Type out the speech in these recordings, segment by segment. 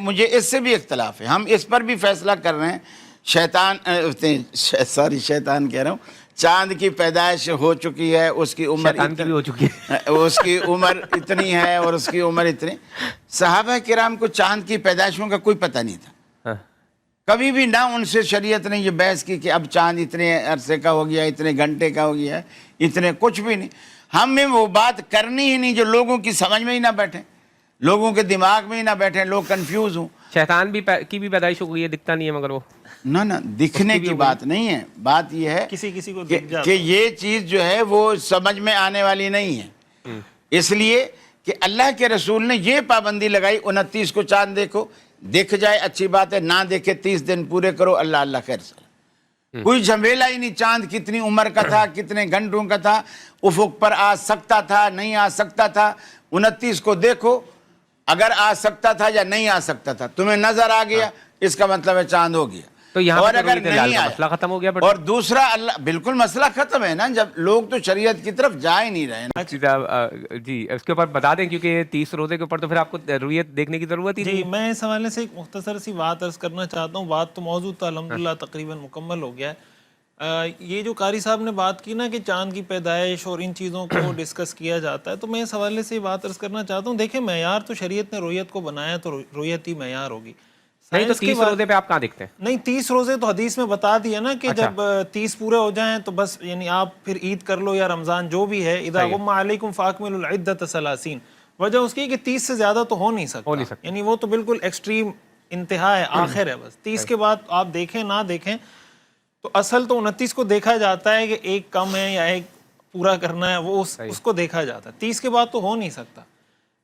مجھے اس سے بھی اختلاف ہے، ہم اس پر بھی فیصلہ کر رہے ہیں، شیطان کہہ رہا ہوں، چاند کی پیدائش ہو چکی ہے، اس کی عمر شیطان کی بھی ہو چکی ہے، اس کی عمر اتنی ہے اور اس کی عمر اتنی. صحابہ کرام کو چاند کی پیدائشوں کا کوئی پتہ نہیں تھا، ہاں کبھی بھی نہ ان سے شریعت نے یہ بحث کی کہ اب چاند اتنے عرصے کا ہو گیا، اتنے گھنٹے کا ہو گیا ہے، اتنے، کچھ بھی نہیں. ہمیں وہ بات کرنی ہی نہیں جو لوگوں کی سمجھ میں ہی نہ بیٹھے، لوگوں کے دماغ میں ہی نہ بیٹھے، لوگ کنفیوز ہوں. شیطان کی بھی پیدائش ہو گئی ہے، دکھتا نہیں ہے مگر وہ نہ دکھنے کی بات نہیں ہے، بات یہ ہے کسی کو کہ یہ چیز جو ہے وہ سمجھ میں آنے والی نہیں ہے. اس لیے کہ اللہ کے رسول نے یہ پابندی لگائی 29 کو چاند دیکھو، دیکھ جائے اچھی بات ہے، نہ دیکھے 30 دن پورے کرو، اللہ اللہ خیر سلام. کوئی جھمیلا ہی نہیں، چاند کتنی عمر کا تھا، کتنے گھنٹوں کا تھا، افق پر آ سکتا تھا، نہیں آ سکتا تھا. 29 کو دیکھو، اگر آ سکتا تھا یا نہیں آ سکتا تھا، تمہیں نظر آ گیا، اس کا مطلب ہے چاند ہو گیا. تو یہاں اور پہ اگر نہیں مسئلہ آیا ختم ہو گیا. اور دوسرا اللہ، بالکل مسئلہ ختم ہے نا، جب لوگ تو شریعت کی طرف جا ہی نہیں رہے نا. جی اس کے اوپر بتا دیں، کیونکہ 30 روزے کے اوپر تو پھر آپ کو رویت دیکھنے کی ضرورت ہی نہیں. جی میں اس حوالے سے ایک مختصر سی بات عرض کرنا چاہتا ہوں. بات تو موضوع تو الحمدللہ تقریباً مکمل ہو گیا ہے. یہ جو قاری صاحب نے بات کی نا کہ چاند کی پیدائش اور ان چیزوں کو ڈسکس کیا جاتا ہے، تو میں اس حوالے سے یہ بات عرض کرنا چاہتا ہوں. دیکھیں معیار تو شریعت نے رویت کو بنایا تو رویت ہی معیار ہوگی. نہیں تو 30 روزے پہ آپ کہاں دیکھتے ہیں؟ نہیں 30 روزے تو حدیث میں بتا دیا نا کہ جب 30 پورے ہو جائیں تو بس، یعنی آپ پھر عید کر لو یا رمضان جو بھی ہے. اذا غم علیکم فاکملوا العدۃ 30. وجہ اس کی کہ 30 سے زیادہ تو ہو نہیں سکتا، یعنی وہ تو بالکل ایکسٹریم انتہا ہے، آخر ہے بس. 30 کے بعد آپ دیکھیں نہ دیکھیں، تو اصل تو 29 کو دیکھا جاتا ہے کہ ایک کم ہے یا ایک پورا کرنا ہے، وہ اس کو دیکھا جاتا ہے. 30 کے بعد تو ہو نہیں سکتا.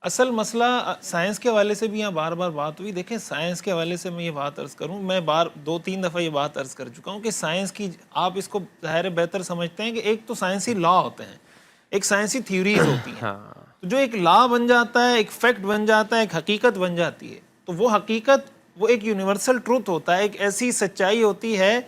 اصل مسئلہ سائنس کے حوالے سے بھی یہاں بار بار بات ہوئی. دیکھیں سائنس کے حوالے سے میں یہ بات عرض کروں، میں 2-3 دفعہ یہ بات عرض کر چکا ہوں کہ سائنس کی آپ اس کو ظاہر بہتر سمجھتے ہیں کہ ایک تو سائنسی لا ہوتے ہیں، ایک سائنسی تھیوریز ہوتی ہیں. تو جو ایک لا بن جاتا ہے، ایک فیکٹ بن جاتا ہے، ایک حقیقت بن جاتی ہے، تو وہ حقیقت وہ ایک یونیورسل ٹروتھ ہوتا ہے، ایک ایسی سچائی ہوتی ہے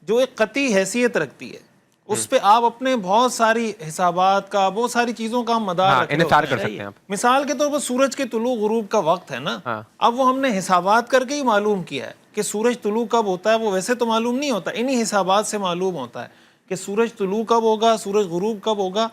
جو ایک قطعی حیثیت رکھتی ہے. اس پہ آپ اپنے بہت ساری حسابات کا، بہت ساری چیزوں کا مدار انحصار کر سکتے ہیں. مثال کے طور پر سورج کے طلوع غروب کا وقت ہے نا، اب وہ ہم نے حسابات کر کے ہی معلوم کیا ہے کہ سورج طلوع کب ہوتا ہے. وہ ویسے تو معلوم نہیں ہوتا، انہی حسابات سے معلوم ہوتا ہے کہ سورج طلوع کب ہوگا، سورج غروب کب ہوگا.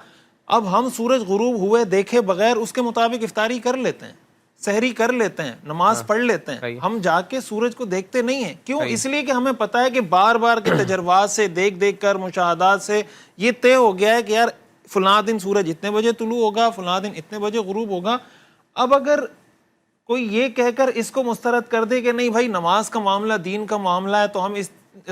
اب ہم سورج غروب ہوئے دیکھے بغیر اس کے مطابق افطاری کر لیتے ہیں، سحری کر لیتے ہیں، نماز پڑھ لیتے ہیں. ہم جا کے سورج کو دیکھتے نہیں ہیں. کیوں؟ اس لیے کہ ہمیں پتہ ہے کہ بار بار کے تجربات سے، دیکھ کر، مشاہدات سے یہ طے ہو گیا ہے کہ یار فلاں دن سورج اتنے بجے طلوع ہوگا، فلاں دن اتنے بجے غروب ہوگا. اب اگر کوئی یہ کہہ کر اس کو مسترد کر دے کہ نہیں بھائی نماز کا معاملہ دین کا معاملہ ہے، تو ہم اس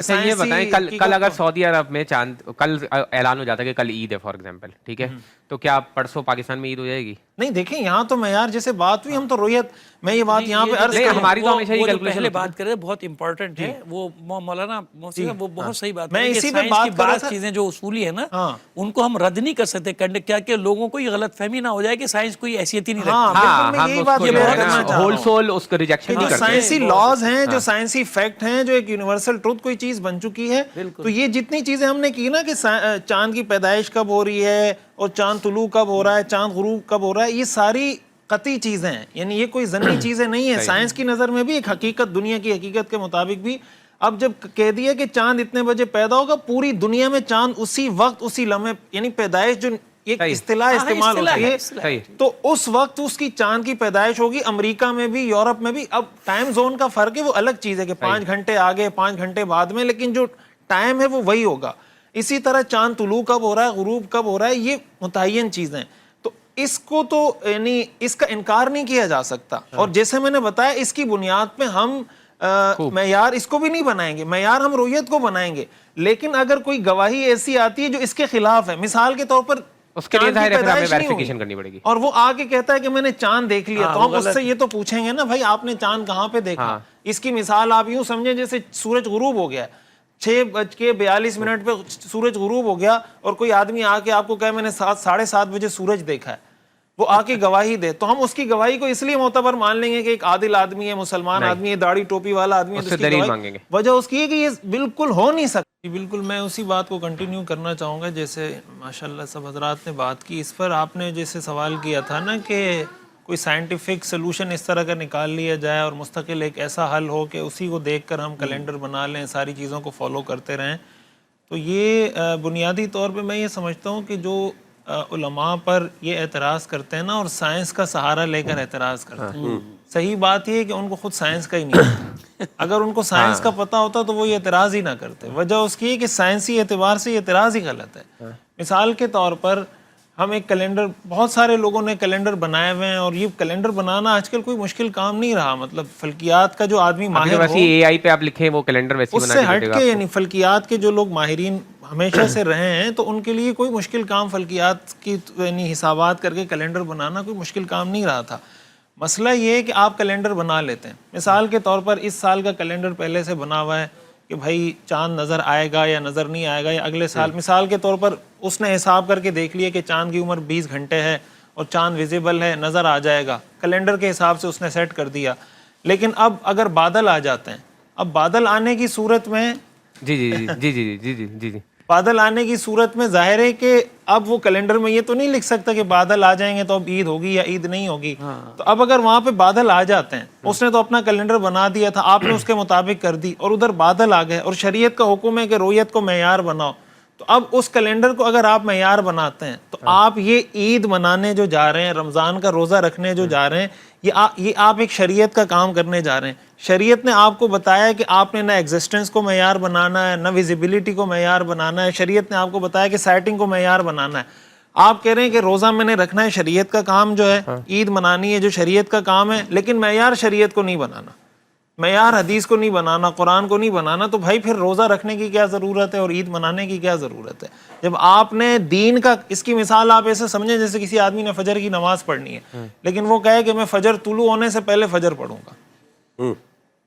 یہ بتائیں کل اگر سعودی عرب میں چاند کل اعلان ہو جاتا ہے کہ کل عید ہے فار ایگزامپل، ٹھیک ہے، تو کیا پرسوں پاکستان میں عید ہو جائے گی؟ نہیں دیکھیں یہاں تو معیار جیسے بات ہوئی، ہم تو رویت، میں یہ بات یہاں پہ عرض کروں، ہماری تو ہمیشہ یہ کیلکولیشن پہلے بات کرے بہت امپورٹنٹ ہے وہ مولانا محسن صاحب، وہ بہت صحیح بات میں ہے کہ اسی پہ سائنس بات کی کر رہا بعض تھا. چیزیں جو اصولی ہے نا ان کو ہم رد نہیں کر سکتے کرنے، کیا کہ لوگوں کو یہ غلط فہمی نہ ہو جائے کہ سائنس کوئی حیثیت ہی نہیں رکھتی. میں یہی بات ہول سول اس کا ریجیکشن نہیں جو کرتے. سائنسی لاز ہیں، جو سائنسی فیکٹ ہیں، جو ایک یونیورسل ٹروتھ کوئی چیز بن چکی ہے، تو یہ جتنی چیزیں ہم نے کی نا کہ چاند کی پیدائش کب ہو رہی ہے اور چاند طلوع کب ہو رہا ہے، چاند غروب کب ہو رہا ہے، یہ ساری قطعی چیزیں ہیں، یعنی یہ کوئی ظنی چیزیں نہیں ہیں. سائنس کی نظر میں بھی ایک حقیقت، دنیا کی حقیقت کے مطابق بھی. اب جب کہہ دیا کہ چاند اتنے بجے پیدا ہوگا، پوری دنیا میں چاند اسی وقت، اسی لمحے، یعنی پیدائش جو ایک اصطلاح استعمال ہوتی ہے، تو اس وقت اس کی چاند کی پیدائش ہوگی. امریکہ میں بھی، یورپ میں بھی. اب ٹائم زون کا فرق ہے، وہ الگ چیز ہے کہ 5 گھنٹے آگے 5 گھنٹے بعد میں، لیکن جو ٹائم ہے وہ وہی ہوگا. اسی طرح چاند طلوع کب ہو رہا ہے، غروب کب ہو رہا ہے، یہ متعین چیزیں. تو اس کو تو یعنی اس کا انکار نہیں کیا جا سکتا. اور جیسے میں نے بتایا اس کی بنیاد پہ ہم معیار اس کو بھی نہیں بنائیں گے، معیار ہم رویت کو بنائیں گے. لیکن اگر کوئی گواہی ایسی آتی ہے جو اس کے خلاف ہے، مثال کے طور پر اس کے لیے ظاہر ہے ہمیں ویریفیکیشن کرنی پڑے گی، اور وہ آ کے کہتا ہے کہ میں نے چاند دیکھ لیا، تو ہم اس سے یہ تو پوچھیں گے نا بھائی آپ نے چاند کہاں پہ دیکھا. اس کی مثال آپ یوں سمجھیں جیسے سورج غروب ہو گیا، 6:42 پہ سورج غروب ہو گیا، اور کوئی آدمی آ کے آپ کو کہے میں نے 7:30 بجے سورج دیکھا ہے، وہ آ کے گواہی دے، تو ہم اس کی گواہی کو اس لیے معتبر مان لیں گے کہ ایک عادل آدمی ہے، مسلمان آدمی ہے، داڑھی ٹوپی والا آدمی ہے، اس سے دلیل مانگیں گے. وجہ اس کی ہے کہ یہ بالکل ہو نہیں سکتی. بالکل میں اسی بات کو کنٹینیو کرنا چاہوں گا جیسے ماشاءاللہ سب حضرات نے بات کی. اس پر آپ نے جیسے سوال کیا تھا نا کہ کوئی سائنٹیفک سلوشن اس طرح کا نکال لیا جائے اور مستقل ایک ایسا حل ہو کہ اسی کو دیکھ کر ہم کیلنڈر بنا لیں, ساری چیزوں کو فالو کرتے رہیں, تو یہ بنیادی طور پہ میں یہ سمجھتا ہوں کہ جو علماء پر یہ اعتراض کرتے ہیں نا اور سائنس کا سہارا لے کر اعتراض کرتے ہیں, صحیح بات یہ ہے کہ ان کو خود سائنس کا ہی نہیں پتا. اگر ان کو سائنس کا پتہ ہوتا تو وہ یہ اعتراض ہی نہ کرتے. وجہ اس کی ہے کہ سائنسی اعتبار سے یہ اعتراض ہی غلط ہے. مثال کے طور پر ہم ایک کیلنڈر, بہت سارے لوگوں نے کیلنڈر بنائے ہوئے ہیں اور یہ کیلنڈر بنانا آج کل کوئی مشکل کام نہیں رہا. مطلب فلکیات کا جو آدمی ماہر ہو, اے آئی پہ آپ لکھیں وہ کیلنڈر ویسے اس سے ہٹ کے, یعنی فلکیات کے جو لوگ ماہرین ہمیشہ سے رہے ہیں, تو ان کے لیے کوئی مشکل کام فلکیات کی یعنی حسابات کر کے کیلنڈر بنانا کوئی مشکل کام نہیں رہا تھا. مسئلہ یہ ہے کہ آپ کیلنڈر بنا لیتے ہیں. مثال کے طور پر اس سال کا کیلنڈر پہلے سے بنا ہوا ہے کہ بھائی چاند نظر آئے گا یا نظر نہیں آئے گا یا اگلے سال. مثال کے طور پر اس نے حساب کر کے دیکھ لیا کہ چاند کی عمر 20 گھنٹے ہے اور چاند ویزیبل ہے, نظر آ جائے گا, کیلنڈر کے حساب سے اس نے سیٹ کر دیا. لیکن اب اگر بادل آ جاتے ہیں, اب بادل آنے کی صورت میں بادل آنے کی صورت میں ظاہر ہے کہ اب وہ کیلنڈر میں یہ تو نہیں لکھ سکتا کہ بادل آ جائیں گے تو اب عید ہوگی یا عید نہیں ہوگی. تو اب اگر وہاں پہ بادل آ جاتے ہیں, اس نے تو اپنا کیلنڈر بنا دیا تھا, آپ نے اس کے مطابق کر دی, اور ادھر بادل آ گئے اور شریعت کا حکم ہے کہ رویت کو معیار بناؤ, تو اب اس کیلنڈر کو اگر آپ معیار بناتے ہیں تو آپ یہ عید منانے جو جا رہے ہیں, رمضان کا روزہ رکھنے جو جا رہے ہیں, یہ آپ ایک شریعت کا کام کرنے جا رہے ہیں. شریعت نے آپ کو بتایا کہ آپ نے نہ ایگزسٹنس کو معیار بنانا ہے, نہ ویزیبلٹی کو معیار بنانا ہے. شریعت نے آپ کو بتایا کہ سائٹنگ کو معیار بنانا ہے. آپ کہہ رہے ہیں کہ روزہ میں نے رکھنا ہے, شریعت کا کام جو ہے, عید منانی ہے جو شریعت کا کام ہے, لیکن معیار شریعت کو نہیں بنانا, معیار حدیث کو نہیں بنانا, قرآن کو نہیں بنانا. تو بھائی پھر روزہ رکھنے کی کیا ضرورت ہے اور عید منانے کی کیا ضرورت ہے؟ جب آپ نے دین کا, اس کی مثال آپ ایسے سمجھیں جیسے کسی آدمی نے فجر کی نماز پڑھنی ہے, لیکن وہ کہے کہ میں فجر طلوع ہونے سے پہلے فجر پڑھوں گا.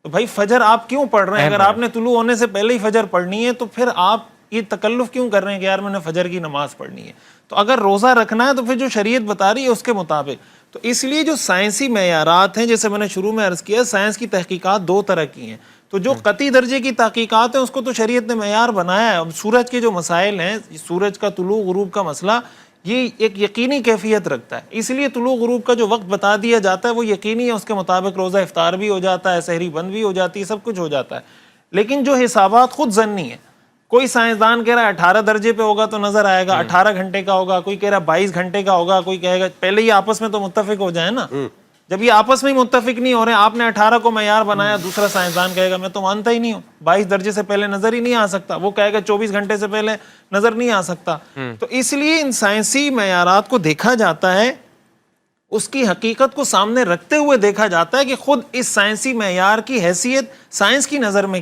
تو بھائی فجر آپ کیوں پڑھ رہے ہیں؟ اگر آپ نے طلوع ہونے سے پہلے ہی فجر پڑھنی ہے تو پھر آپ یہ تکلف کیوں کر رہے ہیں کہ یار میں نے فجر کی نماز پڑھنی ہے؟ تو اگر روزہ رکھنا ہے تو پھر جو شریعت بتا رہی ہے اس کے مطابق. تو اس لیے جو سائنسی معیارات ہیں, جیسے میں نے شروع میں عرض کیا, سائنس کی تحقیقات دو طرح کی ہیں. تو جو قطعی درجے کی تحقیقات ہیں اس کو تو شریعت نے معیار بنایا ہے. اب سورج کے جو مسائل ہیں, سورج کا طلوع غروب کا مسئلہ, یہ ایک یقینی کیفیت رکھتا ہے, اس لیے طلوع غروب کا جو وقت بتا دیا جاتا ہے وہ یقینی ہے, اس کے مطابق روزہ افطار بھی ہو جاتا ہے, سحری بند بھی ہو جاتی ہے, سب کچھ ہو جاتا ہے. لیکن جو حسابات خود ظنی ہیں, کوئی سائنسدان کہہ رہا ہے 18 درجے پہ ہوگا تو نظر آئے گا, 18 گھنٹے کا ہوگا, کوئی کہہ رہا ہے 22 گھنٹے کا ہوگا, کوئی کہے گا, پہلے یہ آپس میں تو متفق ہو جائے نا. جب یہ آپس میں ہی متفق نہیں ہو رہے, آپ نے 18 کو معیار بنایا, دوسرا سائنسدان کہے گا میں تو مانتا ہی نہیں ہوں, 22 درجے سے پہلے نظر ہی نہیں آ سکتا, وہ کہے گا 24 گھنٹے سے پہلے نظر نہیں آ سکتا. تو اس لیے ان سائنسی معیارات کو دیکھا جاتا ہے, اس کی حقیقت کو سامنے رکھتے ہوئے دیکھا جاتا ہے کہ خود اس سائنسی معیار کی حیثیت سائنس کی نظر میں کیا